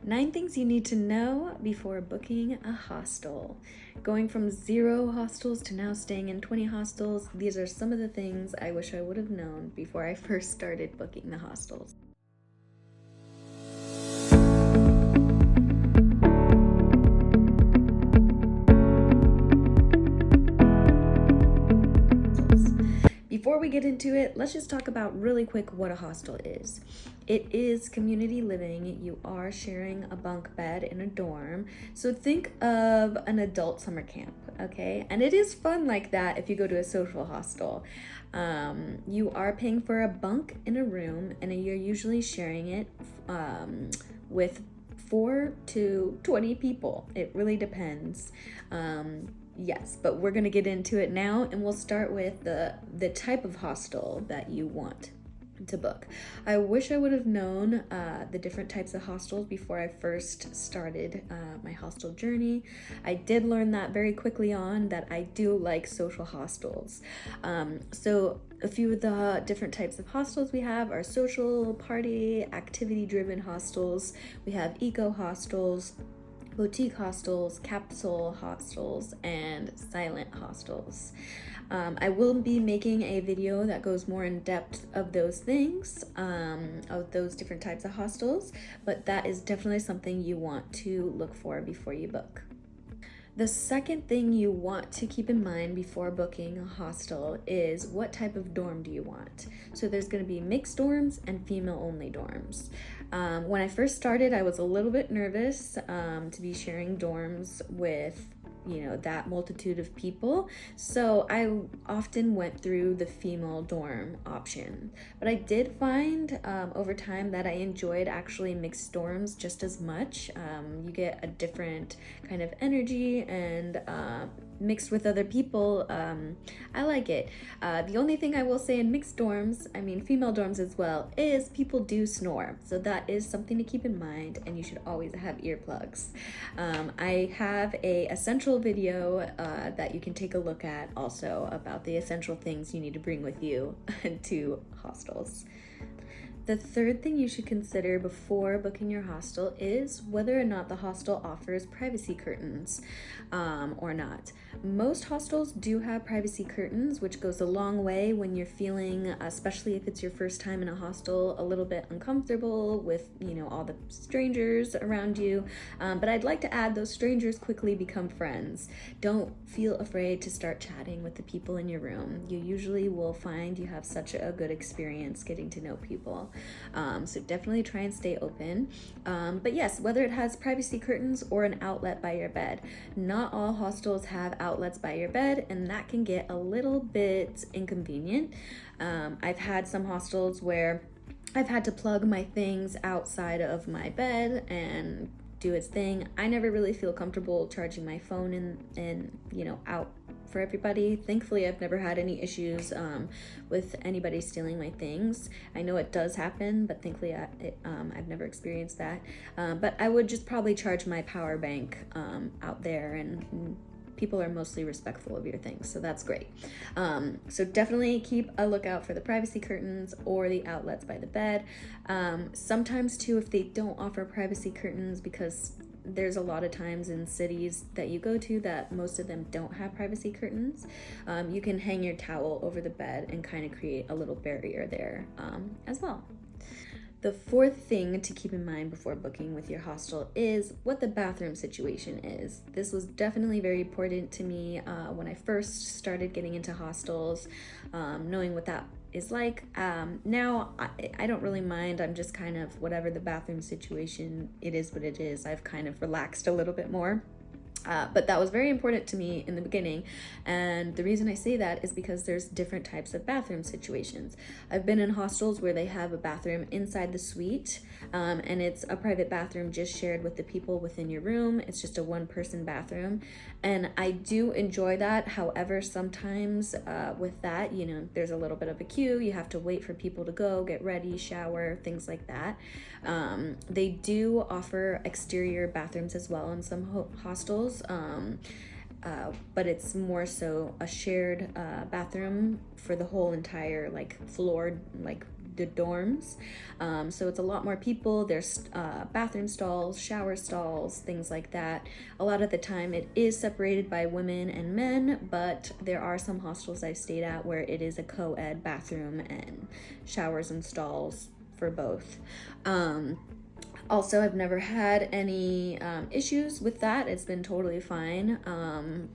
9 things you need to know before booking a hostel. Going from 0 hostels to now staying in 20 hostels, these are some of the things I wish I would have known before I first started booking the hostels. Before we get into it, let's just talk about really quick what a hostel is. It is community living. You are sharing a bunk bed in a dorm. So think of an adult summer camp, okay? And it is fun like that if you go to a social hostel. You are paying for a bunk in a room, and you're usually sharing it with 4 to 20 people. It really depends. Yes, but we're gonna get into it now, and we'll start with the type of hostel that you want to book. I wish I would have known the different types of hostels before I first started my hostel journey. I did learn that very quickly on that I do like social hostels. So a few of the different types of hostels we have are social, party, activity-driven hostels. We have eco hostels, boutique hostels, capsule hostels, and silent hostels. I will be making a video that goes more in depth of those things, of those different types of hostels, but that is definitely something you want to look for before you book. The second thing you want to keep in mind before booking a hostel is what type of dorm do you want. So there's going to be mixed dorms and female-only dorms. When I first started, I was a little bit nervous to be sharing dorms with that multitude of people, so I often went through the female dorm option. But I did find over time that I enjoyed actually mixed dorms just as much. You get a different kind of energy, and mixed with other people, I like it. The only thing I will say in mixed dorms, I mean female dorms as well, is people do snore, so that is something to keep in mind, and you should always have earplugs. I have a essential video that you can take a look at also about the essential things you need to bring with you to hostels. The third thing you should consider before booking your hostel is whether or not the hostel offers privacy curtains or not. Most hostels do have privacy curtains, which goes a long way when you're feeling, especially if it's your first time in a hostel, a little bit uncomfortable with, all the strangers around you. But I'd like to add, those strangers quickly become friends. Don't feel afraid to start chatting with the people in your room. You usually will find you have such a good experience getting to know people. So definitely try and stay open. But yes, whether it has privacy curtains or an outlet by your bed. Not all hostels have outlets by your bed, and that can get a little bit inconvenient. I've had some hostels where I've had to plug my things outside of my bed and do its thing. I never really feel comfortable charging my phone and out for everybody. Thankfully, I've never had any issues with anybody stealing my things. I know it does happen, but thankfully I've never experienced that. But I would just probably charge my power bank out there, and people are mostly respectful of your things, so that's great. So definitely keep a lookout for the privacy curtains or the outlets by the bed. Sometimes too, if they don't offer privacy curtains, because there's a lot of times in cities that you go to that most of them don't have privacy curtains, you can hang your towel over the bed and kind of create a little barrier there as well. The fourth thing to keep in mind before booking with your hostel is what the bathroom situation is. This was definitely very important to me when I first started getting into hostels, knowing what that is like. Now I don't really mind. I'm just kind of, whatever the bathroom situation, it is what it is. I've kind of relaxed a little bit more. But that was very important to me in the beginning, and the reason I say that is because there's different types of bathroom situations. I've been in hostels where they have a bathroom inside the suite, and it's a private bathroom just shared with the people within your room. It's just a one-person bathroom, and I do enjoy that. However, sometimes with that, there's a little bit of a queue. You have to wait for people to go, get ready, shower, things like that. They do offer exterior bathrooms as well in some hostels. But it's more so a shared bathroom for the whole entire floor, the dorms. So it's a lot more people. There's bathroom stalls, shower stalls, things like that. A lot of the time it is separated by women and men, but there are some hostels I've stayed at where it is a co-ed bathroom and showers and stalls for both. Also, I've never had any issues with that. It's been totally fine.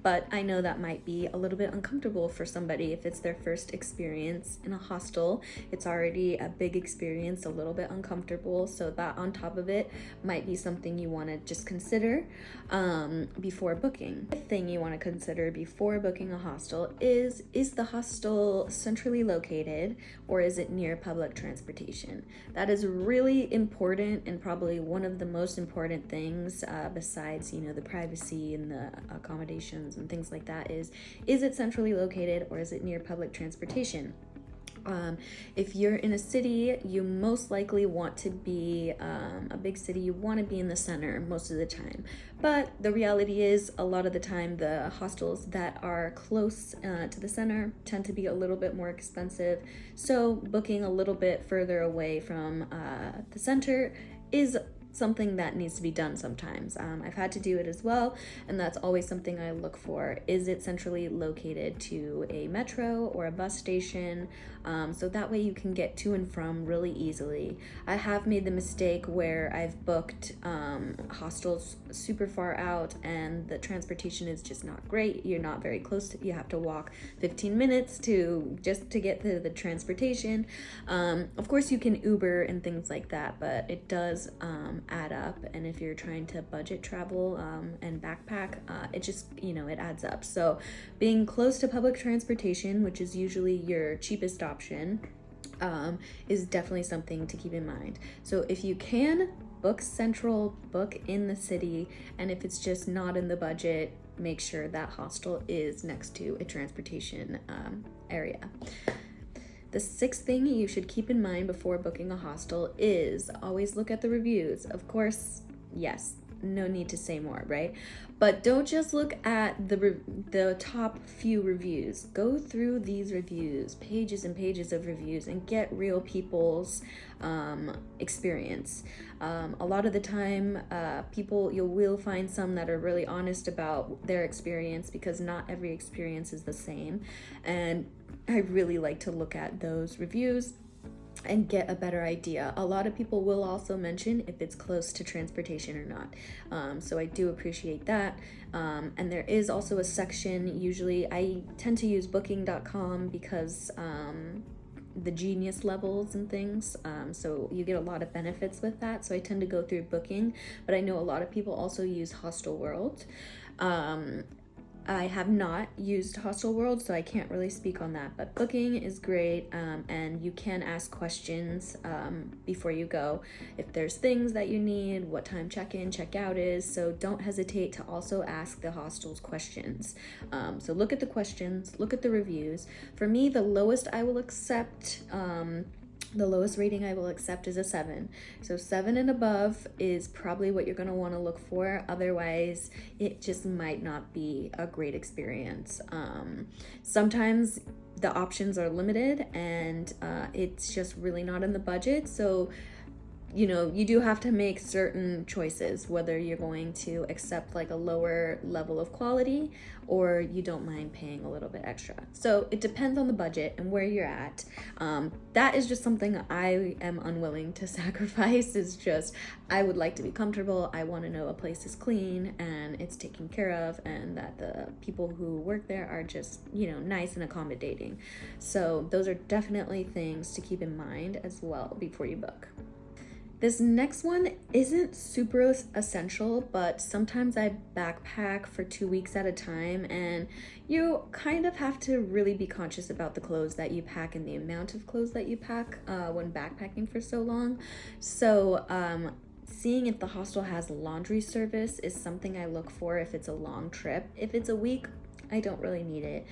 But I know that might be a little bit uncomfortable for somebody if it's their first experience in a hostel. It's already a big experience, a little bit uncomfortable. So that on top of it might be something you want to just consider before booking. The thing you want to consider before booking a hostel is the hostel centrally located, or is it near public transportation? That is really important, and probably one of the most important things besides, you know, the privacy and the accommodations and things like that is it centrally located or is it near public transportation? If you're in a city, you most likely want to be a big city, you want to be in the center most of the time. But the reality is, a lot of the time, the hostels that are close to the center tend to be a little bit more expensive. So booking a little bit further away from the center is something that needs to be done sometimes. I've had to do it as well, and that's always something I look for. Is it centrally located to a metro or a bus station? So that way you can get to and from really easily. I have made the mistake where I've booked hostels super far out and the transportation is just not great. You're not very close to, you have to walk 15 minutes to get to the transportation. Of course you can Uber and things like that, but it does add up, and if you're trying to budget travel and backpack, it just, you know, it adds up. So being close to public transportation, which is usually your cheapest option, is definitely something to keep in mind. So if you can, book central, book in the city, and if it's just not in the budget, make sure that hostel is next to a transportation area. The sixth thing you should keep in mind before booking a hostel is always look at the reviews. Of course, yes, no need to say more, right? But don't just look at the top few reviews. Go through these reviews, pages and pages of reviews, and get real people's experience. A lot of the time, you will find some that are really honest about their experience, because not every experience is the same. And I really like to look at those reviews and get a better idea. A lot of people will also mention if it's close to transportation or not. So I do appreciate that. And there is also a section, usually I tend to use booking.com because the Genius levels and things, so you get a lot of benefits with that. So I tend to go through Booking, but I know a lot of people also use Hostel World. I have not used Hostel World, so I can't really speak on that, but Booking is great, and you can ask questions before you go. If there's things that you need, what time check-in, check-out is, so don't hesitate to also ask the hostels questions. So look at the questions, look at the reviews. For me, the lowest I will accept, the lowest rating I will accept is a 7. So 7 and above is probably what you're going to want to look for. Otherwise, it just might not be a great experience. Sometimes the options are limited and it's just really not in the budget. So, you know, you do have to make certain choices, whether you're going to accept like a lower level of quality or you don't mind paying a little bit extra. So it depends on the budget and where you're at. That is just something I am unwilling to sacrifice. Is just, I would like to be comfortable. I want to know a place is clean and it's taken care of, and that the people who work there are just, you know, nice and accommodating. So those are definitely things to keep in mind as well before you book. This next one isn't super essential, but sometimes I backpack for 2 weeks at a time, and you kind of have to really be conscious about the clothes that you pack and the amount of clothes that you pack when backpacking for so long. So seeing if the hostel has laundry service is something I look for if it's a long trip. If it's a week, I don't really need it.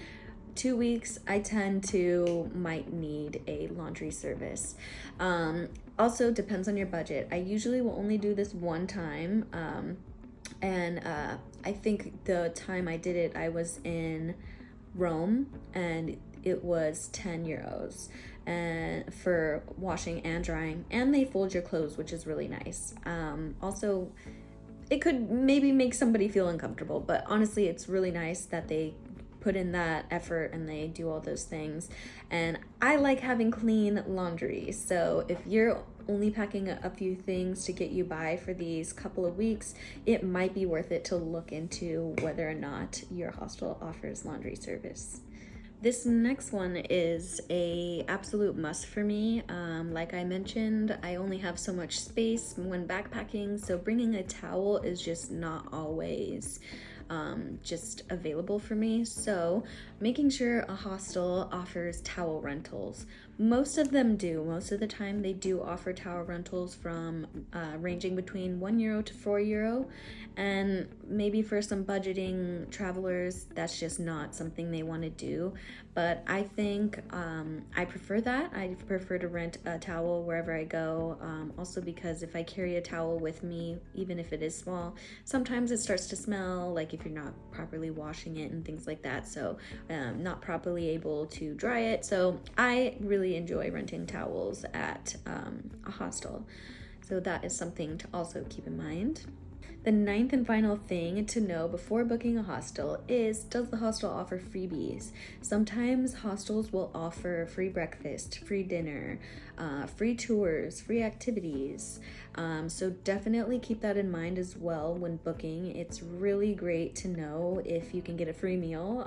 2 weeks, I tend to might need a laundry service. Also depends on your budget. I usually will only do this one time, and I think the time I did it, I was in Rome, and it was 10 euros. and for washing and drying, and they fold your clothes, which is really nice. Also, it could maybe make somebody feel uncomfortable, but honestly, it's really nice that they put in that effort and they do all those things. And I like having clean laundry, so if you're only packing a few things to get you by for these couple of weeks, it might be worth it to look into whether or not your hostel offers laundry service. This next one is a absolute must for me. Like I mentioned, I only have so much space when backpacking, so bringing a towel is just not always just available for me. So making sure a hostel offers towel rentals. Most of them do. Most of the time they do offer towel rentals from ranging between €1 to €4. And maybe for some budgeting travelers, that's just not something they want to do. But I think I prefer that. I prefer to rent a towel wherever I go. Also because if I carry a towel with me, even if it is small, sometimes it starts to smell, like if you're not properly washing it and things like that. So not properly able to dry it. So I really enjoy renting towels at a hostel. So that is something to also keep in mind. The ninth and final thing to know before booking a hostel is, does the hostel offer freebies? Sometimes hostels will offer free breakfast, free dinner, free tours, free activities. So definitely keep that in mind as well when booking. It's really great to know if you can get a free meal.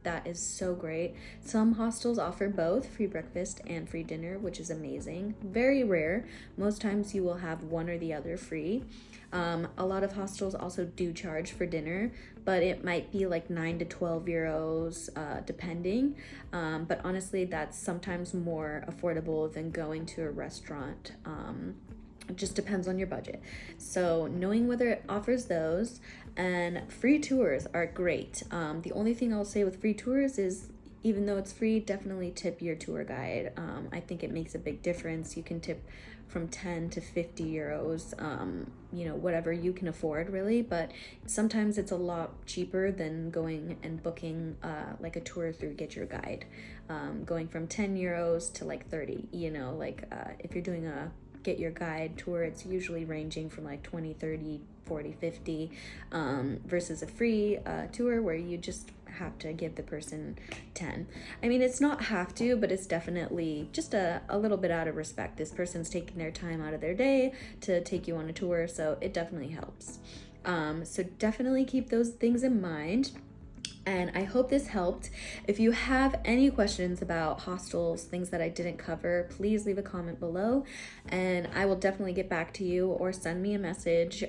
That is so great. Some hostels offer both free breakfast and free dinner, which is amazing. Very rare. Most times you will have one or the other free. A lot of hostels also do charge for dinner, but it might be like €9 to €12, depending. But honestly, that's sometimes more affordable than going to a restaurant. It just depends on your budget. So knowing whether it offers those, and free tours are great. The only thing I'll say with free tours is, even though it's free, definitely tip your tour guide. I think it makes a big difference. You can tip from 10 to 50 euros, whatever you can afford really, but sometimes it's a lot cheaper than going and booking like a tour through Get Your Guide, going from 10 euros to like 30, if you're doing a Get Your Guide tour, it's usually ranging from like 20, 30, 40, 50, versus a free tour where you just have to give the person 10. I mean, it's not have to, but it's definitely just a little bit out of respect. This person's taking their time out of their day to take you on a tour, so it definitely helps. So definitely keep those things in mind. And I hope this helped. If you have any questions about hostels, things that I didn't cover, please leave a comment below and I will definitely get back to you, or send me a message.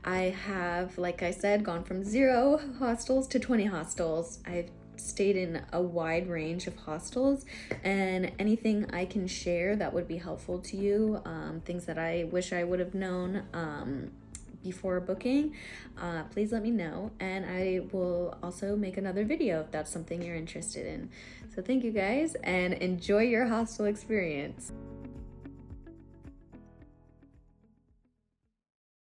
I have, like I said, gone from 0 hostels to 20 hostels. I've stayed in a wide range of hostels, and anything I can share that would be helpful to you, things that I wish I would have known before booking, please let me know, and I will also make another video if that's something you're interested in. So thank you guys, and enjoy your hostel experience.